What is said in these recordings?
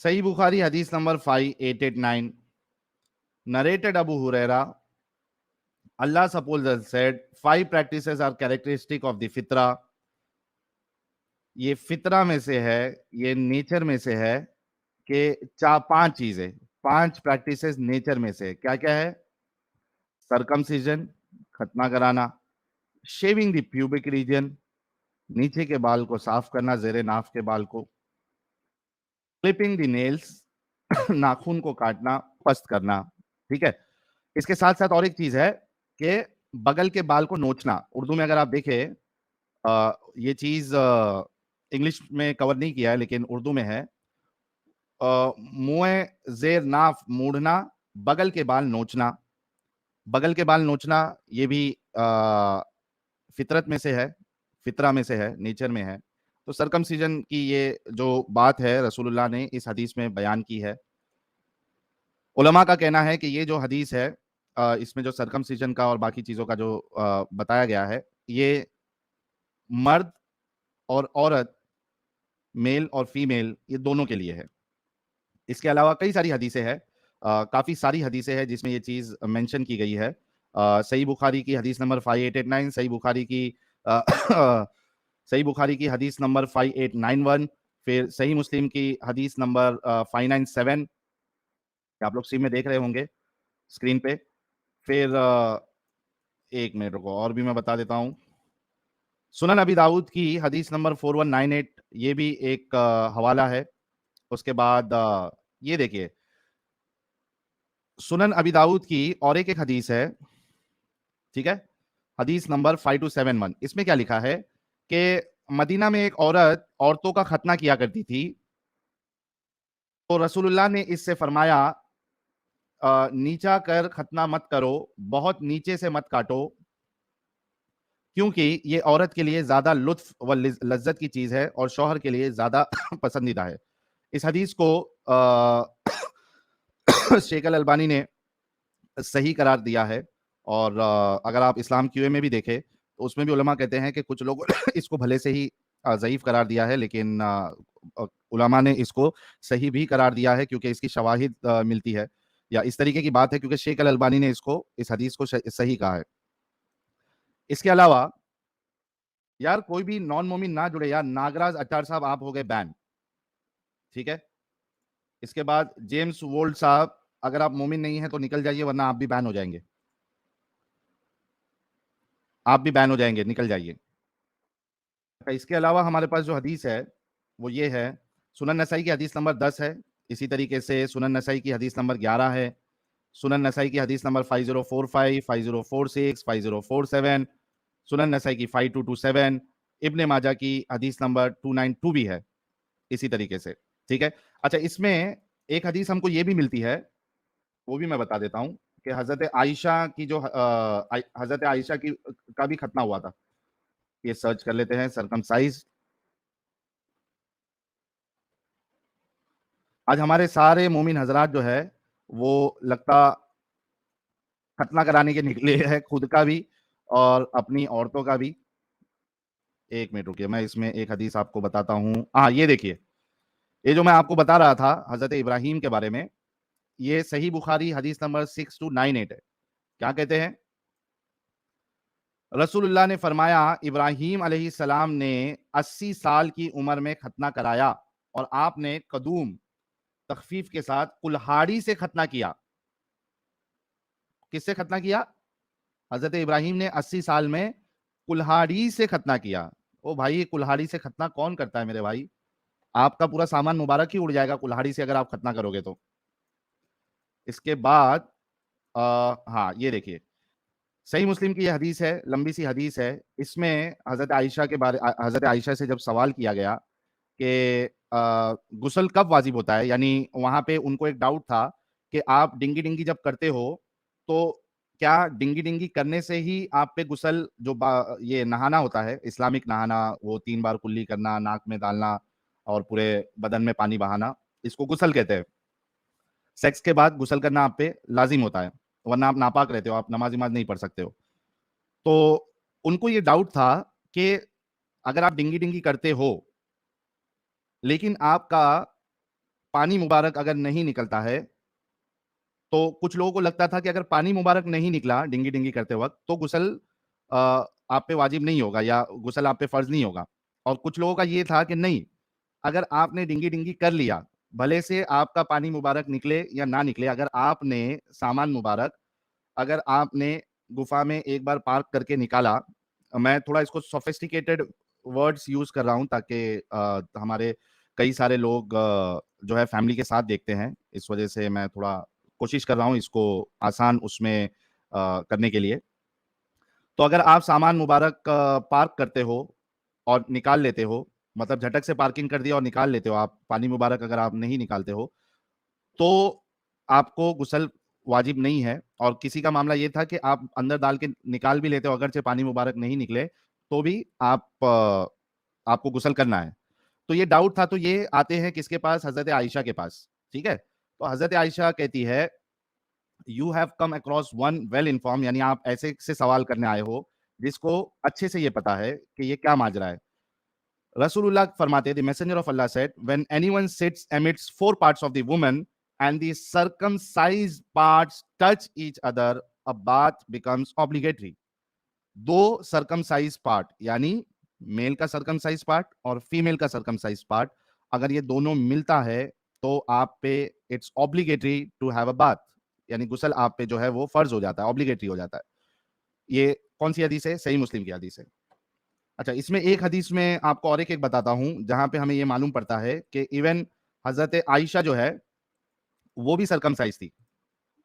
Sahih Bukhari hadith number 5889, narrated Abu Huraira, Allah supposed said, 5 practices are characteristic of the fitra. یہ فطرہ میں سے ہے, یہ nature میں سے ہے کہ 5 چیزیں, 5 پریکٹسز نیچر میں سے. کیا کیا ہے؟ سرکمسیجن, ختنہ کرانا. شیونگ دی پیوبک ریجن, نیچے کے بال کو صاف کرنا, زیر ناف کے بال کو. کلپنگ دی نیلز, ناخن کو کاٹنا, پست کرنا. ٹھیک ہے. اس کے ساتھ ساتھ اور ایک چیز ہے کہ بغل کے بال کو نوچنا. اردو میں اگر آپ دیکھیں, یہ چیز انگلش میں کور نہیں کیا ہے لیکن اردو میں ہے, منہ زیر ناف موڑنا, بغل کے بال نوچنا. بغل کے بال نوچنا یہ بھی فطرت میں سے ہے, فطرہ میں سے ہے, نیچر میں ہے. تو سرکمسیجن کی یہ جو بات ہے رسول اللہ نے اس حدیث میں بیان کی ہے. علماء کا کہنا ہے کہ یہ جو حدیث ہے, اس میں جو سرکمسیجن کا اور باقی چیزوں کا جو بتایا گیا ہے, یہ مرد اور عورت, میل اور فیمیل, یہ دونوں کے لیے ہے. اس کے علاوہ کئی ساری حدیثیں ہیں, کافی ساری حدیثیں ہیں جس میں یہ چیز مینشن کی گئی ہے. صحیح بخاری کی حدیث نمبر 5889, صحیح بخاری کی حدیث نمبر 5891, پھر صحیح مسلم کی حدیث نمبر 597, آپ لوگ اسکرین میں دیکھ رہے ہوں گے اسکرین پہ. پھر ایک منٹ رکو اور بھی میں بتا دیتا ہوں. سنن ابی داؤد کی حدیث نمبر 4198, یہ بھی ایک حوالہ ہے. اس کے بعد یہ دیکھیے, سنن ابی داؤد کی اور ایک حدیث ہے, ٹھیک ہے, حدیث نمبر 5271. اس میں کیا لکھا ہے کہ مدینہ میں ایک عورت عورتوں کا ختنہ کیا کرتی تھی, تو رسول اللہ نے اس سے فرمایا, نیچا کر ختنہ مت کرو, بہت نیچے سے مت کاٹو, کیونکہ یہ عورت کے لیے زیادہ لطف و لذت کی چیز ہے اور شوہر کے لیے زیادہ پسندیدہ ہے. اس حدیث کو شیخ الالبانی نے صحیح قرار دیا ہے, اور اگر آپ اسلام کیو اے میں بھی دیکھیں تو اس میں بھی علماء کہتے ہیں کہ کچھ لوگ اس کو بھلے سے ہی ضعیف قرار دیا ہے, لیکن علماء نے اس کو صحیح بھی قرار دیا ہے کیونکہ اس کی شواہد ملتی ہے, یا اس طریقے کی بات ہے کیونکہ شیخ الالبانی نے اس حدیث کو صحیح کہا ہے. اس کے علاوہ یار کوئی بھی نان مومن نہ جڑے, یار ناگراج اچار صاحب آپ ہو گئے بین, ٹھیک ہے. اس کے بعد جیمز وولڈ صاحب, اگر آپ مومن نہیں ہیں تو نکل جائیے ورنہ آپ بھی بین ہو جائیں گے, آپ بھی بین ہو جائیں گے, نکل جائیے. اس کے علاوہ ہمارے پاس جو حدیث ہے وہ یہ ہے, سنن نسائی کی حدیث نمبر 10 ہے, اسی طریقے سے سنن نسائی کی حدیث نمبر 11 ہے, سنن نسائی کی حدیث نمبر 5045, 5046, 5047, سنن نسائی کی 5227, ابن ماجہ کی حدیث نمبر 292 بھی ہے اسی طریقے سے, ٹھیک ہے. اچھا, اس میں ایک حدیث ہم کو یہ بھی ملتی ہے, وہ بھی میں بتا دیتا ہوں کہ حضرت عائشہ کی جو حضرت عائشہ کی کا بھی ختنہ ہوا تھا. یہ سرچ کر لیتے ہیں, سرکمسائز. آج ہمارے سارے مومن حضرات جو ہے وہ لگتا ختنہ کرانے کے نکلے ہیں, خود کا بھی اور اپنی عورتوں کا بھی. ایک منٹ رکیے, میں اس میں ایک حدیث آپ کو بتاتا ہوں. یہ دیکھیے, یہ جو میں آپ کو بتا رہا تھا حضرت ابراہیم کے بارے میں, یہ صحیح بخاری حدیث نمبر 6298 ہے. کیا کہتے ہیں؟ رسول اللہ نے فرمایا, ابراہیم علیہ السلام نے 80 سال کی عمر میں ختنہ کرایا اور آپ نے قدوم تخفیف کے ساتھ کلہاڑی سے ختنہ کیا. کس سے ختنہ کیا؟ حضرت ابراہیم نے 80 سال میں کلہاڑی سے ختنہ کیا. او بھائی, کلہاڑی سے ختنہ کون کرتا ہے میرے بھائی؟ آپ کا پورا سامان مبارک ہی اڑ جائے گا کلہاڑی سے اگر آپ ختنہ کرو گے تو. اس کے بعد یہ دیکھیے, صحیح مسلم کی یہ حدیث ہے, لمبی سی حدیث ہے. اس میں حضرت عائشہ سے جب سوال کیا گیا کہ غسل کب واجب ہوتا ہے, یعنی وہاں پہ ان کو ایک ڈاؤٹ تھا کہ آپ ڈنگی ڈنگی جب کرتے ہو تو کیا ڈنگی ڈنگی کرنے سے ہی آپ پہ غسل جو یہ نہانا ہوتا ہے, اسلامک نہانا, وہ 3 بار کلی کرنا, ناک میں ڈالنا اور پورے بدن میں پانی بہانا, اس کو غسل کہتے ہیں. سیکس کے بعد غسل کرنا آپ پہ لازم ہوتا ہے, ورنہ آپ ناپاک رہتے ہو, آپ نماز نہیں پڑھ سکتے ہو. تو ان کو یہ ڈاؤٹ تھا کہ اگر آپ ڈنگی ڈنگی کرتے ہو لیکن آپ کا پانی مبارک اگر نہیں نکلتا ہے تو کچھ لوگوں کو لگتا تھا کہ اگر پانی مبارک نہیں نکلا ڈنگی ڈنگی کرتے وقت تو غسل آپ پہ واجب نہیں ہوگا یا غسل آپ پہ فرض نہیں ہوگا. اور کچھ لوگوں کا یہ تھا کہ نہیں, اگر آپ نے ڈنگی ڈنگی کر لیا, بھلے سے آپ کا پانی مبارک نکلے یا نہ نکلے, اگر آپ نے سامان مبارک اگر آپ نے گفا میں ایک بار پارک کر کے نکالا, میں تھوڑا اس کو سوفسٹیکیٹڈ ورڈز یوز کر رہا ہوں تاکہ ہمارے کئی سارے لوگ جو ہے فیملی کے ساتھ دیکھتے ہیں, اس وجہ سے میں تھوڑا کوشش کر رہا ہوں اس کو آسان اس میں کرنے کے لیے. تو اگر آپ سامان مبارک پارک کرتے ہو اور نکال لیتے ہو, مطلب جھٹک سے پارکنگ کر دیا اور نکال لیتے ہو, آپ پانی مبارک اگر آپ نہیں نکالتے ہو تو آپ کو غسل واجب نہیں ہے. اور کسی کا معاملہ یہ تھا کہ آپ اندر ڈال کے نکال بھی لیتے ہو, اگرچہ پانی مبارک نہیں نکلے تو بھی آپ کو غسل کرنا ہے. تو یہ ڈاؤٹ تھا, تو یہ آتے ہیں کس کے پاس؟ حضرت عائشہ کے پاس. ٹھیک ہے, تو حضرت عائشہ کہتی ہے you have come across one well inform, یعنی آپ ایسے سے سوال کرنے آئے ہو جس کو اچھے سے یہ پتا ہے کہ یہ کیا ماجرا ہے. رسول اللہ فرماتے ہیں, the messenger of Allah said, when anyone sits amidst four parts of the woman and the circumcised parts touch each other, a bath becomes obligatory. دو سرکمسائز پارٹ, یعنی میل کا سرکمسائز پارٹ اور فیمیل کا سرکمسائز پارٹ, اگر یہ دونوں ملتا ہے تو آپ پہ it's obligatory to have a bath, یعنی غسل آپ پہ جو ہے وہ فرض ہو جاتا ہے, obligatory ہو جاتا ہے. یہ کون سی حدیث ہے؟ صحیح مسلم کی حدیث ہے. اچھا, اس میں ایک حدیث میں آپ کو اور ایک بتاتا ہوں جہاں پہ ہمیں یہ معلوم پڑتا ہے کہ ایون حضرت عائشہ جو ہے وہ بھی سرکمسائز تھی.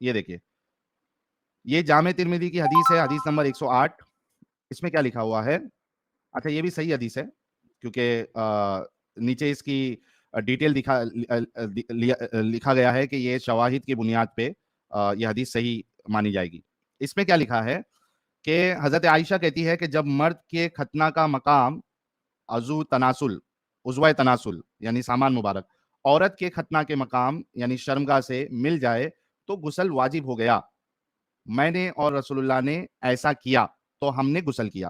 یہ دیکھیے, یہ جامع ترمذی کی حدیث ہے, حدیث نمبر 108. اس میں کیا لکھا ہوا ہے؟ اچھا, یہ بھی صحیح حدیث ہے کیونکہ نیچے اس کی ڈیٹیل لکھا گیا ہے کہ یہ شواہد کی بنیاد پہ یہ حدیث صحیح مانی جائے گی. اس میں کیا لکھا ہے کہ حضرت عائشہ کہتی ہے کہ جب مرد کے ختنہ کا مقام عضو تناسل یعنی سامان مبارک عورت کے ختنہ کے مقام یعنی شرمگاہ سے مل جائے تو غسل واجب ہو گیا. میں نے اور رسول اللہ نے ایسا کیا تو ہم نے غسل کیا,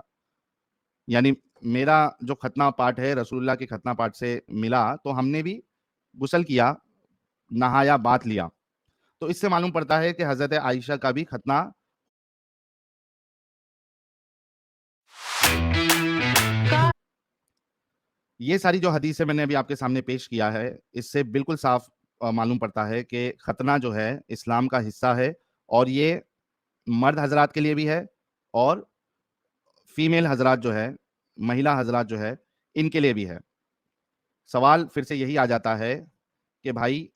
یعنی میرا جو ختنہ پارٹ ہے رسول اللہ کے ختنہ پارٹ سے ملا تو ہم نے بھی غسل کیا, نہایا, بات لیا. تو اس سے معلوم پڑتا ہے کہ حضرت عائشہ کا بھی ختنہ. یہ ساری جو حدیث ہے میں نے ابھی آپ کے سامنے پیش کیا ہے, اس سے بالکل صاف معلوم پڑتا ہے کہ ختنہ جو ہے اسلام کا حصہ ہے, اور یہ مرد حضرات کے لیے بھی ہے اور فیمیل حضرات جو ہے, مہیلا حضرات جو ہے, ان کے لیے بھی ہے. سوال پھر سے یہی آ جاتا ہے کہ بھائی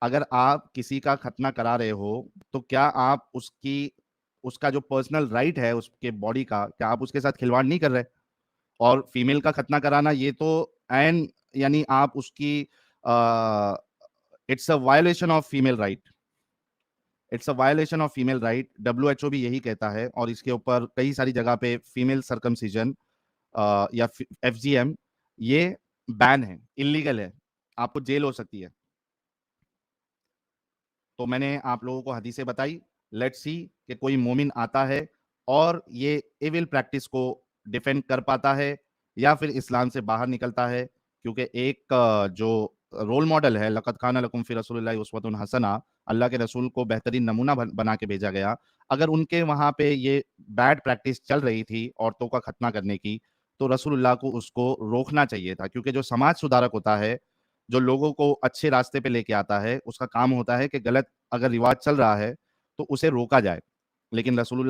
اگر آپ کسی کا ختنہ کرا رہے ہو تو کیا آپ اس کا جو پرسنل رائٹ ہے اس کے باڈی کا, کیا آپ اس کے ساتھ کھلواڑ نہیں کر رہے؟ اور فیمیل کا ختنہ کرانا یہ تو این یعنی آپ اس کی it's a violation of female right, it's a violation of female right. WHO بھی یہی کہتا ہے, اور اس کے اوپر کئی ساری جگہ پہ فیمیل سرکمسیجن یا FGM یہ بین ہے, انلیگل ہے, آپ کو جیل ہو سکتی ہے. تو میں نے آپ لوگوں کو حدیثیں بتائی. لیٹس سی کہ کوئی مومن آتا ہے اور یہ ایول پریکٹس کو ڈیفینڈ کر پاتا ہے یا پھر اسلام سے باہر نکلتا ہے, کیونکہ ایک جو رول ماڈل ہے, لقد کان لکم فی رسول اللہ اسوۃ حسنہ, اللہ کے رسول کو بہترین نمونہ بنا کے بھیجا گیا. اگر ان کے وہاں پہ یہ بیڈ پریکٹس چل رہی تھی عورتوں کا ختنہ کرنے کی, تو رسول اللہ کو اس کو روکنا چاہیے تھا, کیونکہ جو سماج سدھارک ہوتا ہے, جو لوگوں کو اچھے راستے پہ لے کے آتا ہے, اس کا کام ہوتا ہے کہ غلط اگر رواج چل رہا ہے تو اسے روکا جائے. لیکن رسول اللہ